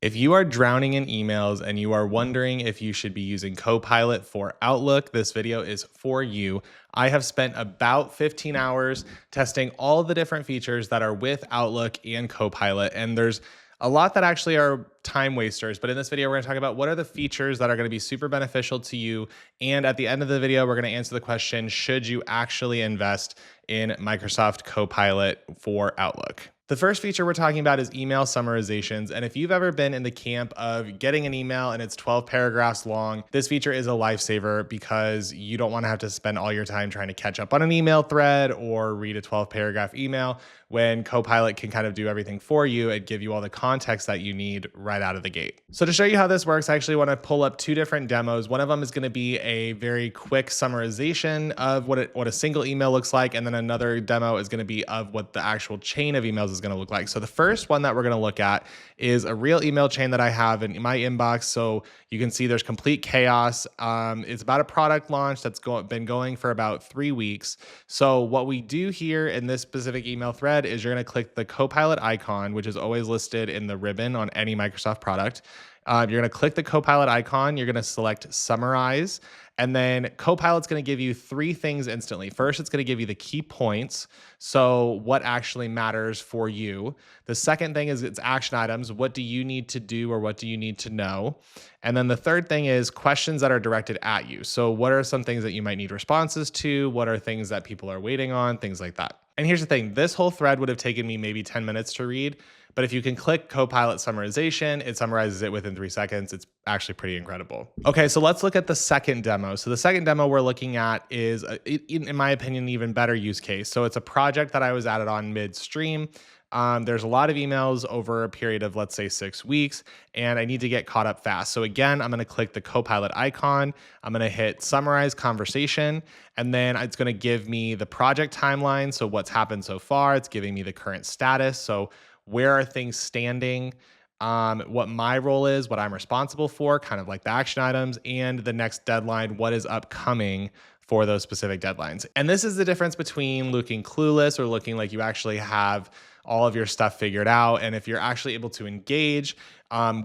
If you are drowning in emails and you are wondering if you should be using Copilot for Outlook, this video is for you. I have spent about 15 hours testing all the different features that are with Outlook and Copilot, and there's a lot that actually are time wasters, but in this video, we're gonna talk about what are the features that are gonna be super beneficial to you. And at the end of the video, we're gonna answer the question, should you actually invest in Microsoft Copilot for Outlook? The first feature we're talking about is email summarizations. And if you've ever been in the camp of getting an email and it's 12 paragraphs long, this feature is a lifesaver because you don't want to have to spend all your time trying to catch up on an email thread or read a 12-paragraph email when Copilot can kind of do everything for you and give you all the context that you need right out of the gate. So to show you how this works, I actually want to pull up two different demos. One of them is going to be a very quick summarization of what a single email looks like. And then another demo is going to be of what the actual chain of emails is going to look like. So the first one that we're going to look at is a real email chain that I have in my inbox. So you can see there's complete chaos. It's about a product launch that's been going for about 3 weeks. So what we do here in this specific email thread is you're going to click the Copilot icon, which is always listed in the ribbon on any Microsoft product. You're going to click the Copilot icon. You're going to select Summarize. And then Copilot's going to give you 3 things instantly. First, it's going to give you the key points. So what actually matters for you. The second thing is its action items. What do you need to do or what do you need to know? And then the third thing is questions that are directed at you. So what are some things that you might need responses to? What are things that people are waiting on? Things like that. And here's the thing. This whole thread would have taken me maybe 10 minutes to read. But if you can click Copilot summarization, it summarizes it within 3 seconds. It's actually pretty incredible. Okay, so let's look at the second demo. So the second demo we're looking at is, in my opinion, an even better use case. So it's a project that I was added on midstream. There's a lot of emails over a period of, let's say, 6 weeks, and I need to get caught up fast. So again, I'm going to click the Copilot icon. I'm going to hit Summarize Conversation, and then it's going to give me the project timeline. So what's happened so far. It's giving me the current status. So where are things standing, what my role is, what I'm responsible for, kind of like the action items, and the next deadline, what is upcoming for those specific deadlines. And this is the difference between looking clueless or looking like you actually have all of your stuff figured out. And if you're actually able to engage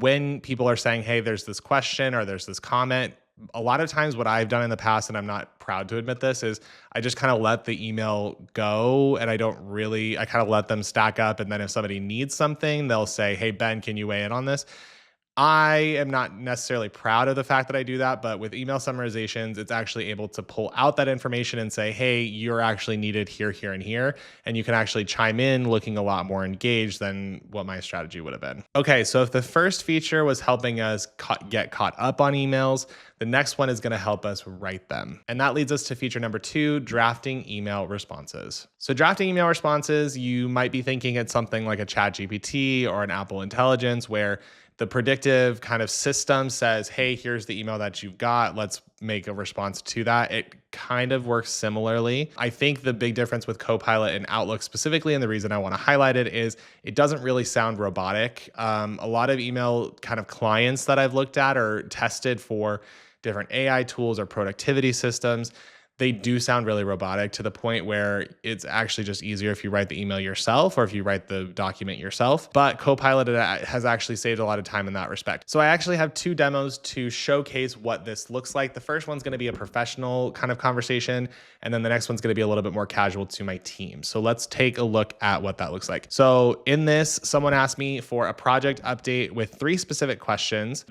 when people are saying, hey, there's this question or there's this comment, a lot of times what I've done in the past, and I'm not proud to admit this, is I just kind of let the email go and I kind of let them stack up. And then if somebody needs something, they'll say, hey, Ben, can you weigh in on this? I am not necessarily proud of the fact that I do that, but with email summarizations, it's actually able to pull out that information and say, hey, you're actually needed here, here, and here. And you can actually chime in looking a lot more engaged than what my strategy would have been. Okay, so if the first feature was helping us get caught up on emails, the next one is going to help us write them. And that leads us to feature number 2, drafting email responses. So drafting email responses, you might be thinking it's something like a ChatGPT or an Apple Intelligence where the predictive kind of system says, hey, here's the email that you've got. Let's make a response to that. It kind of works similarly. I think the big difference with Copilot and Outlook specifically, and the reason I want to highlight it, is it doesn't really sound robotic. A lot of email kind of clients that I've looked at or tested for different AI tools or productivity systems, they do sound really robotic to the point where it's actually just easier if you write the email yourself or if you write the document yourself. But Copilot has actually saved a lot of time in that respect. So I actually have 2 demos to showcase what this looks like. The first one's going to be a professional kind of conversation, and then the next one's going to be a little bit more casual to my team. So let's take a look at what that looks like. So in this, someone asked me for a project update with 3 specific questions.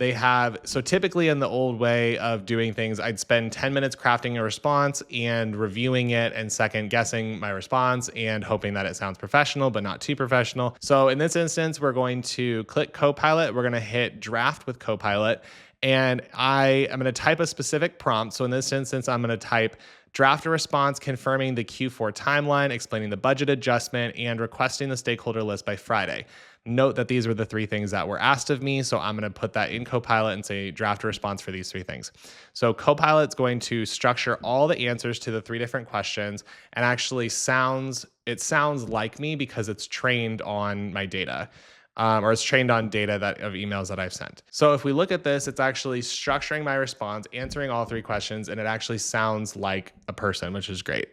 So typically in the old way of doing things, I'd spend 10 minutes crafting a response and reviewing it and second guessing my response and hoping that it sounds professional, but not too professional. So in this instance, we're going to click Copilot. We're going to hit Draft with Copilot. And I am going to type a specific prompt. So in this instance, I'm going to type draft a response confirming the Q4 timeline, explaining the budget adjustment, and requesting the stakeholder list by Friday. Note that these were the 3 things that were asked of me. So I'm going to put that in Copilot and say draft a response for these 3 things. So Copilot's going to structure all the answers to the 3 different questions and actually sounds like me because it's trained on my data. Or it's trained on data of emails that I've sent. So if we look at this, it's actually structuring my response, answering all 3 questions, and it actually sounds like a person, which is great.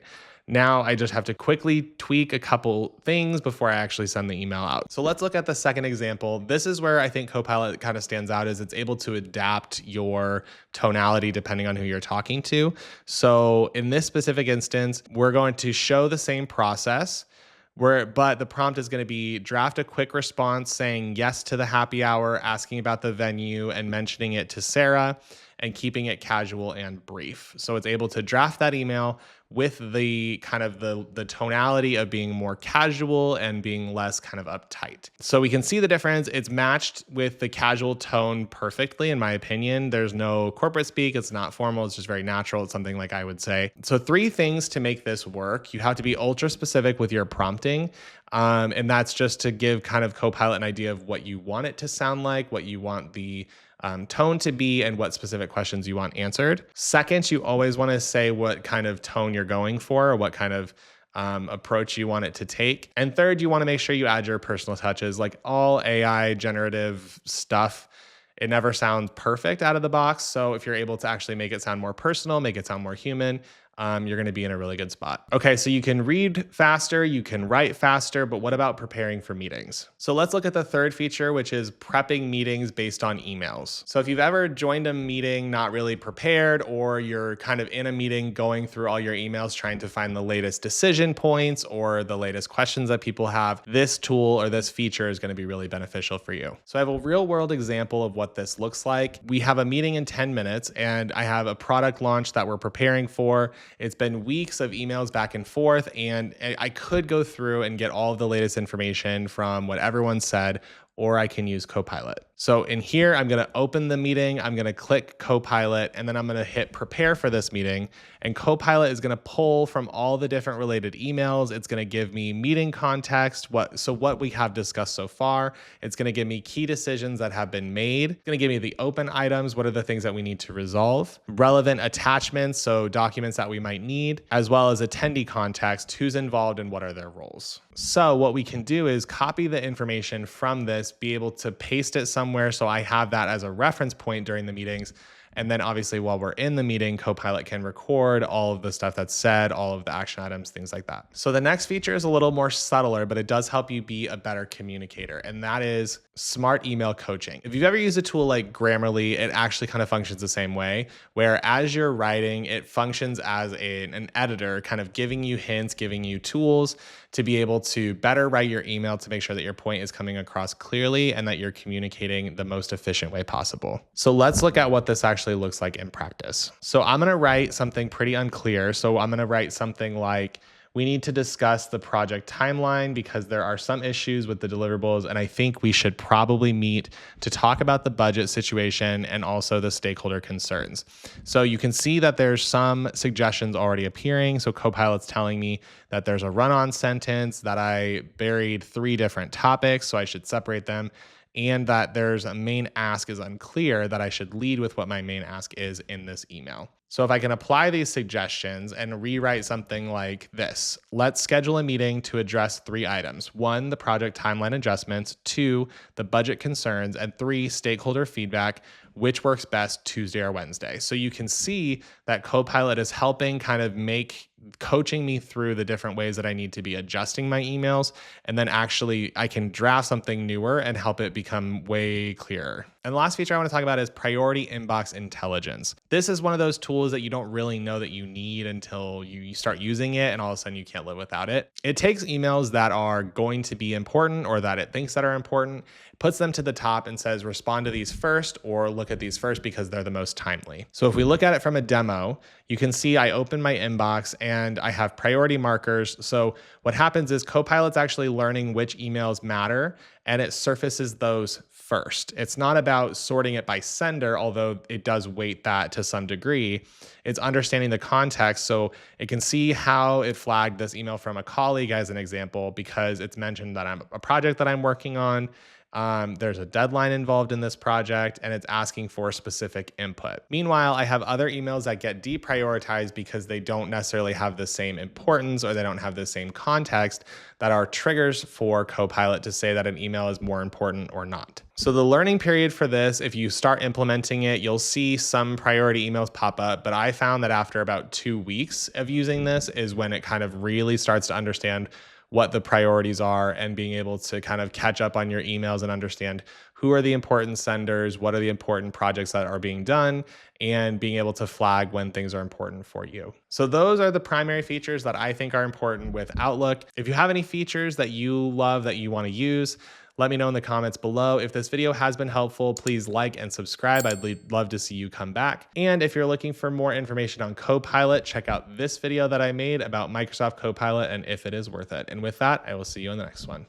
Now I just have to quickly tweak a couple things before I actually send the email out. So let's look at the second example. This is where I think Copilot kind of stands out, is it's able to adapt your tonality depending on who you're talking to. So in this specific instance, we're going to show the same process, but the prompt is going to be draft a quick response saying yes to the happy hour, asking about the venue and mentioning it to Sarah, and keeping it casual and brief. So it's able to draft that email with the kind of the tonality of being more casual and being less kind of uptight. So we can see the difference. It's matched with the casual tone perfectly, in my opinion. There's no corporate speak. It's not formal. It's just very natural. It's something like I would say. So 3 things to make this work. You have to be ultra specific with your prompting. And that's just to give kind of Copilot an idea of what you want it to sound like, what you want the tone to be, and what specific questions you want answered. Second, you always want to say what kind of tone you're going for, or what kind of approach you want it to take. And third, you want to make sure you add your personal touches. Like all AI generative stuff, it never sounds perfect out of the box. So if you're able to actually make it sound more personal, make it sound more human, you're going to be in a really good spot. Okay, so you can read faster, you can write faster, but what about preparing for meetings? So let's look at the third feature, which is prepping meetings based on emails. So if you've ever joined a meeting not really prepared, or you're kind of in a meeting going through all your emails trying to find the latest decision points or the latest questions that people have, this tool or this feature is going to be really beneficial for you. So I have a real world example of what this looks like. We have a meeting in 10 minutes and I have a product launch that we're preparing for. It's been weeks of emails back and forth, and I could go through and get all of the latest information from what everyone said, or I can use Copilot. So in here, I'm going to open the meeting. I'm going to click Copilot, and then I'm going to hit prepare for this meeting. And Copilot is going to pull from all the different related emails. It's going to give me meeting context, what we have discussed so far. It's going to give me key decisions that have been made. It's going to give me the open items. What are the things that we need to resolve? Relevant attachments, so documents that we might need, as well as attendee context, who's involved and what are their roles. So what we can do is copy the information from this, be able to paste it somewhere so I have that as a reference point during the meetings. And then obviously while we're in the meeting, Copilot can record all of the stuff that's said, all of the action items, things like that. So the next feature is a little more subtler, but it does help you be a better communicator. And that is smart email coaching. If you've ever used a tool like Grammarly, it actually kind of functions the same way, where as you're writing, it functions as an editor, kind of giving you hints, giving you tools to be able to better write your email to make sure that your point is coming across clearly and that you're communicating the most efficient way possible. So let's look at what this actually looks like in practice. So I'm going to write something pretty unclear. So I'm going to write something like, we need to discuss the project timeline because there are some issues with the deliverables, and I think we should probably meet to talk about the budget situation and also the stakeholder concerns. So you can see that there's some suggestions already appearing. So Copilot's telling me that there's a run-on sentence, that I buried 3 different topics, so I should separate them, and that there's a main ask is unclear, that I should lead with what my main ask is in this email. So if I can apply these suggestions and rewrite something like this, let's schedule a meeting to address 3 items. 1, the project timeline adjustments. 2, the budget concerns. And 3, stakeholder feedback, which works best, Tuesday or Wednesday. So you can see that Copilot is helping kind of coaching me through the different ways that I need to be adjusting my emails. And then actually I can draft something newer and help it become way clearer. And the last feature I want to talk about is priority inbox intelligence. This is one of those tools that you don't really know that you need until you start using it, and all of a sudden you can't live without it. It takes emails that are going to be important or that it thinks that are important, puts them to the top and says, respond to these first or look at these first because they're the most timely. So if we look at it from a demo, you can see I open my inbox and I have priority markers. So what happens is Copilot's actually learning which emails matter and it surfaces those first. It's not about sorting it by sender, although it does weight that to some degree. It's understanding the context. So it can see how it flagged this email from a colleague as an example, because it's mentioned that I'm a project that I'm working on. There's a deadline involved in this project, and it's asking for specific input. Meanwhile, I have other emails that get deprioritized because they don't necessarily have the same importance or they don't have the same context that are triggers for Copilot to say that an email is more important or not. So the learning period for this, if you start implementing it, you'll see some priority emails pop up, but I found that after about 2 weeks of using this is when it kind of really starts to understand what the priorities are and being able to kind of catch up on your emails and understand who are the important senders, what are the important projects that are being done, and being able to flag when things are important for you. So those are the primary features that I think are important with Outlook. If you have any features that you love that you want to use, let me know in the comments below. If this video has been helpful, please like and subscribe. I'd love to see you come back. And if you're looking for more information on Copilot, check out this video that I made about Microsoft Copilot and if it is worth it. And with that, I will see you in the next one.